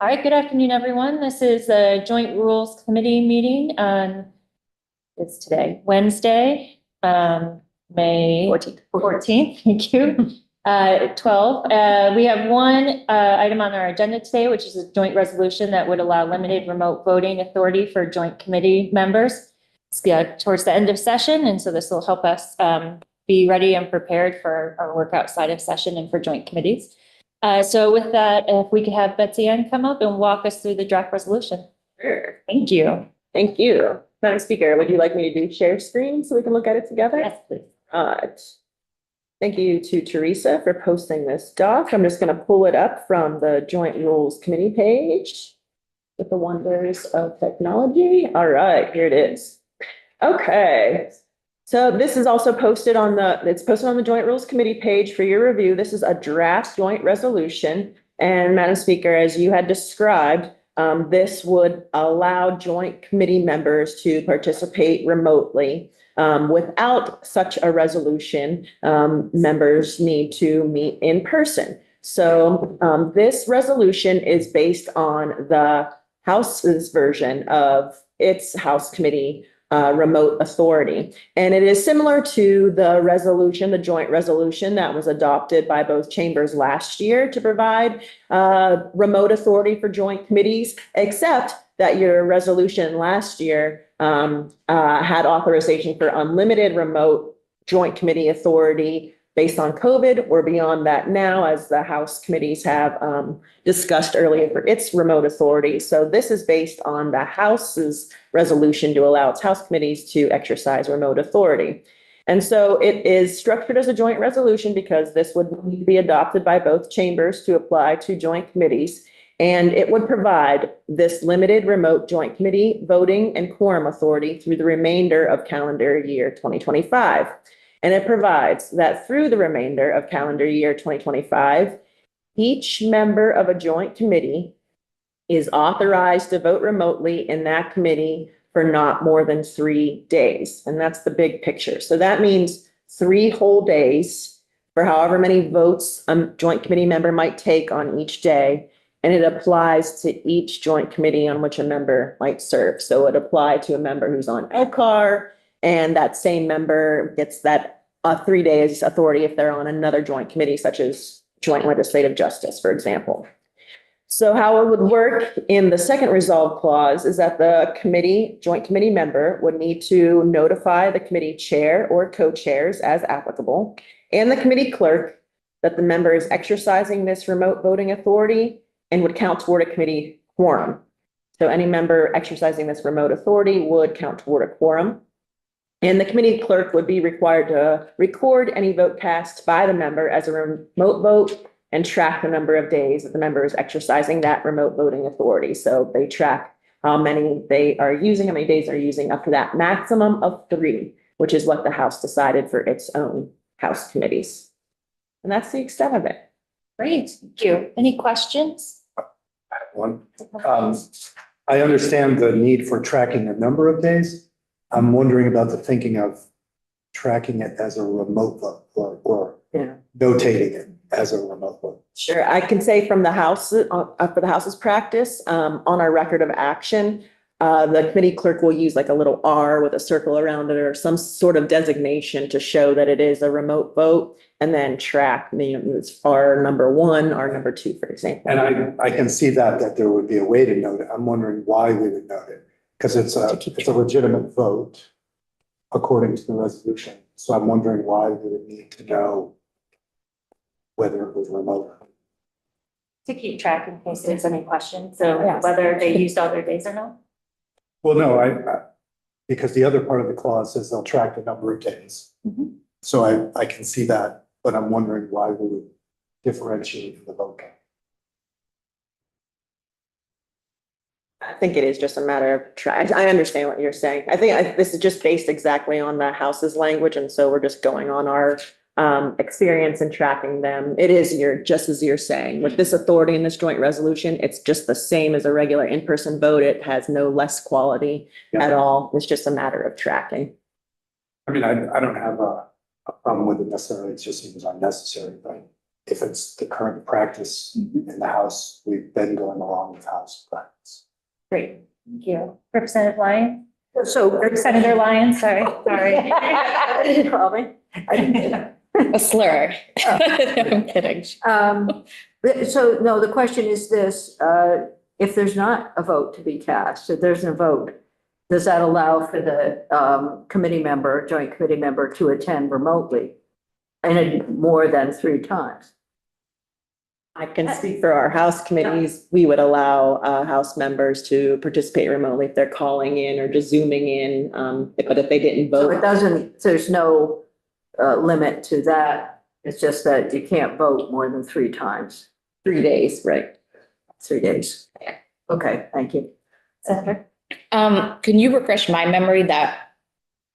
All right, good afternoon, everyone. This is a Joint Rules Committee meeting on, it's today, Wednesday, May 14th, thank you, 12. We have one item on our agenda today, which is a joint resolution that would allow limited remote voting authority for joint committee members. It's towards the end of session, and so this will help us be ready and prepared for our work outside of session and for joint committees. So with that, if we could have Betsy Ann come up and walk us through the draft resolution. Sure. Thank you. Thank you. Madam Speaker, would you like me to do share screen so we can look at it together? Yes, please. Thank you to Teresa for posting this doc. I'm just going to pull it up from the Joint Rules Committee page with the wonders of technology. All right, here it is. Okay. So this is also posted on the Joint Rules Committee page for your review. This is a draft joint resolution. And Madam Speaker, as you had described, this would allow joint committee members to participate remotely. Without such a resolution, members need to meet in person. So this resolution is based on the House's version of its House committee remote authority. And it is similar to the resolution, the joint resolution that was adopted by both chambers last year to provide remote authority for joint committees, except that your resolution last year had authorization for unlimited remote joint committee authority based on COVID. We're beyond that now, as the House committees have discussed earlier for its remote authority. So this is based on the House's resolution to allow its House committees to exercise remote authority. And so it is structured as a joint resolution because this would need to be adopted by both chambers to apply to joint committees. And it would provide this limited remote joint committee voting and quorum authority through the remainder of calendar year 2025. And it provides that through the remainder of calendar year 2025, each member of a joint committee is authorized to vote remotely in that committee for not more than 3 days. And that's the big picture. So that means 3 whole days for however many votes a joint committee member might take on each day. And it applies to each joint committee on which a member might serve. So it applied to a member who's on LCAR, and that same member gets that 3 days authority if they're on another joint committee, such as Joint Legislative Justice, for example. So how it would work in the second resolve clause is that the joint committee member would need to notify the committee chair or co-chairs as applicable, and the committee clerk that the member is exercising this remote voting authority and would count toward a committee quorum. So any member exercising this remote authority would count toward a quorum. And the committee clerk would be required to record any vote cast by the member as a remote vote and track the number of days that the member is exercising that remote voting authority. So they track how many they are using, how many days they're using, up to that maximum of 3, which is what the House decided for its own House committees. And that's the extent of it. Great, thank you. Any questions? One, I understand the need for tracking a number of days. I'm wondering about the thinking of tracking it as a remote vote or notating it as a remote vote. Sure, I can say from the House, for the House's practice, on our record of action, the committee clerk will use like a little R with a circle around it or some sort of designation to show that it is a remote vote, and then track, it's R number 1, R number 2, for example. And I can see that there would be a way to note it. I'm wondering why we would note it, because it's a legitimate vote according to the resolution. So I'm wondering why we would need to know whether it was remote. To keep track in case there's any questions. So Yes. whether they used all their days or not? Well, no, because the other part of the clause says they'll track the number of days. Mhm. So I can see that, but I'm wondering why we would differentiate the vote count. I think it is just a matter of track. I understand what you're saying. I think this is just based exactly on the House's language, and so we're just going on our experience and tracking them. It is just as you're saying, with this authority in this joint resolution, it's just the same as a regular in-person vote. It has no less quality at all. It's just a matter of tracking. I mean, I don't have a problem with it necessarily. It just seems unnecessary, but if it's the current practice in the House, we've been going along with House practice. Great, thank you. Representative Lyon? So. Senator Lyon, sorry. Probably. A slur. I'm kidding. So, no, the question is this, if there's not a vote to be cast, if there's a vote, does that allow for the committee member, joint committee member to attend remotely? And more than 3 times? I can speak for our House committees. We would allow House members to participate remotely if they're calling in or just zooming in. But if they didn't So it vote, doesn't, there's no limit to that. It's just that you can't vote more than 3 times, 3 days, right? 3 days. Okay, thank you. Senator? Can you refresh my memory that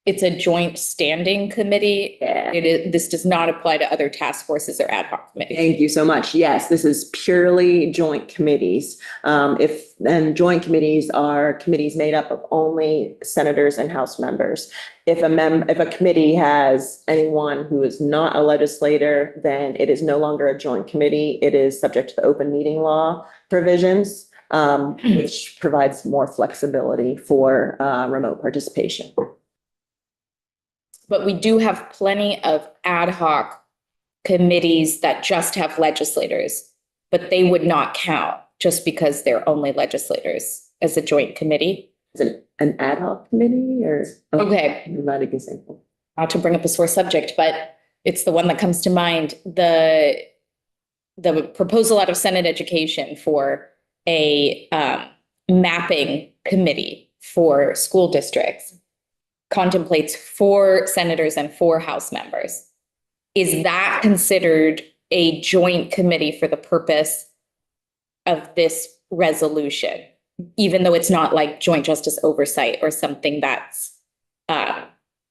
it's a joint standing committee? Yeah. This does not apply to other task forces or ad hoc committees. Thank you so much. Yes, this is purely joint committees. And joint committees are committees made up of only senators and House members. If a committee has anyone who is not a legislator, then it is no longer a joint committee. It is subject to the open meeting law provisions, which provides more flexibility for remote participation. But we do have plenty of ad hoc committees that just have legislators, but they would not count just because they're only legislators as a joint committee. Is it an ad hoc committee or? Okay. Not a good example. Not to bring up a sore subject, but it's the one that comes to mind. The proposal out of Senate Education for a mapping committee for school districts contemplates 4 senators and 4 House members. Is that considered a joint committee for the purpose of this resolution? Even though it's not like joint justice oversight or something that's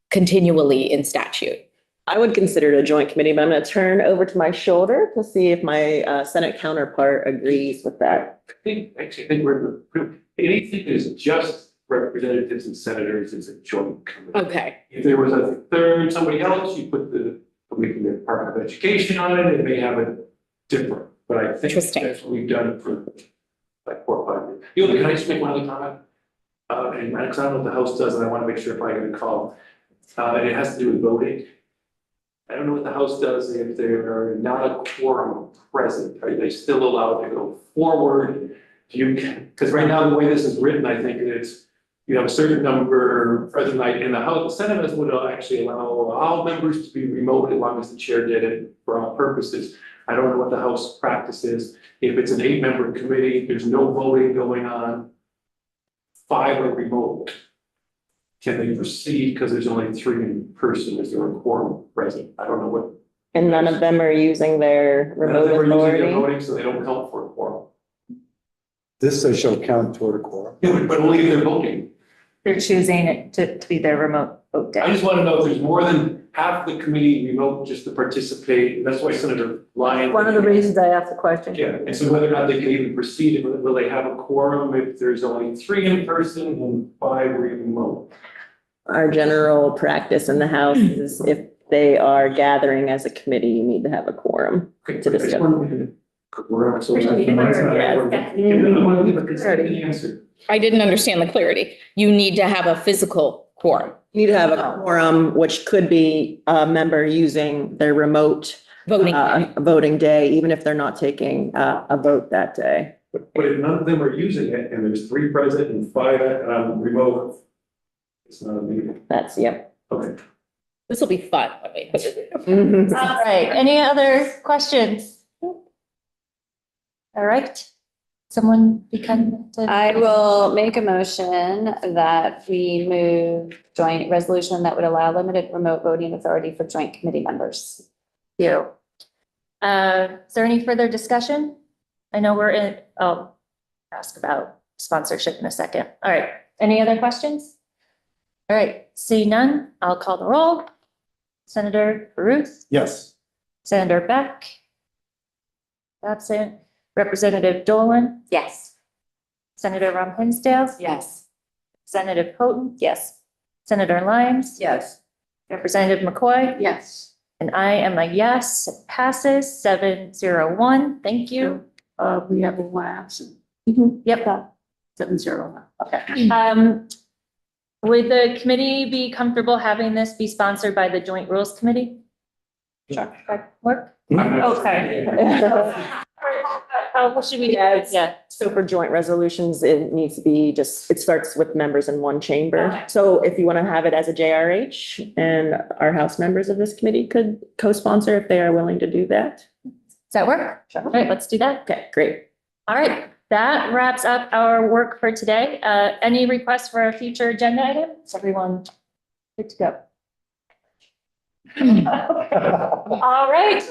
continually in statute? I would consider it a joint committee, but I'm going to turn over to my shoulder to see if my Senate counterpart agrees with that. I think we're, anything that is just representatives and senators is a joint committee. Okay. If there was a third, somebody else, you put the Department of Education on it, it may have a different, but I think Interesting. that's what we've done for like 4 or 5 years. You know, can I just make one other comment? And because I don't know what the House does, and I want to make sure if I get a call, and it has to do with voting. I don't know what the House does if there are not a quorum present, are they still allowed to go forward? Because right now, the way this is written, I think it's, you have a certain number present, like in the House, the Senate would actually allow all members to be remote as long as the chair did it for all purposes. I don't know what the House practice is. If it's an 8-member committee, there's no voting going on. 5 are remote. Can they proceed because there's only 3 in person? Is there a quorum present? I don't know what. And none of them are using their None of remote them are using their authority. voting, so they don't count for a quorum. This says shall count toward a quorum. Yeah, but only if they're voting. They're choosing it to be their remote vote I day. just want to know if there's more than half the committee remote just to participate. That's why Senator Lyon. One of the reasons I asked the question. Yeah, and so whether or not they can even proceed, will they have a quorum if there's only 3 in person and 5 remote? Our general practice in the House is if they are gathering as a committee, you need to have a quorum. Okay, To I just discuss. wanted to- we're so. Appreciate it. I want to leave a consistent answer. I didn't understand the clarity. You need to have a physical quorum. You need to have a quorum, which could be a member using their remote Voting. voting day, even if they're not taking a vote that day. But if none of them are using it and there's 3 present and 5 remote, it's not a meeting. That's, yep. Okay. This will be fun. when we- Mhm. All right, any other questions? All right, someone become. I will make a motion that we move joint resolution that would allow limited remote voting authority for joint committee members. You. Is there any further discussion? I know we're in, I'll ask about sponsorship in a second. All right, any other questions? All right, see none, I'll call the roll. Senator Ruth, Yes. Senator Beck. Absent. Representative Dolan, Yes. Senator Ron Hinsdale, Yes. Senator Houghton. Yes. Senator Lyons. Yes. Representative McCoy Yes. And I am a yes, it passes 701. Thank you. We have one absent, Yep. 7-0. Okay. Would the committee be comfortable having this be sponsored by the Joint Rules Committee? Sure. That work? Okay. How should we? Yeah, it's- Yeah. So for joint resolutions, it needs to be just, it starts with members in one chamber. So if you want to have it as a JRH, and our House members of this committee could co-sponsor if they are willing to do that. Does that work? All right, let's do that. Okay, great. All right, that wraps up our work for today. Any requests for a future agenda item? Is everyone good to go? All right.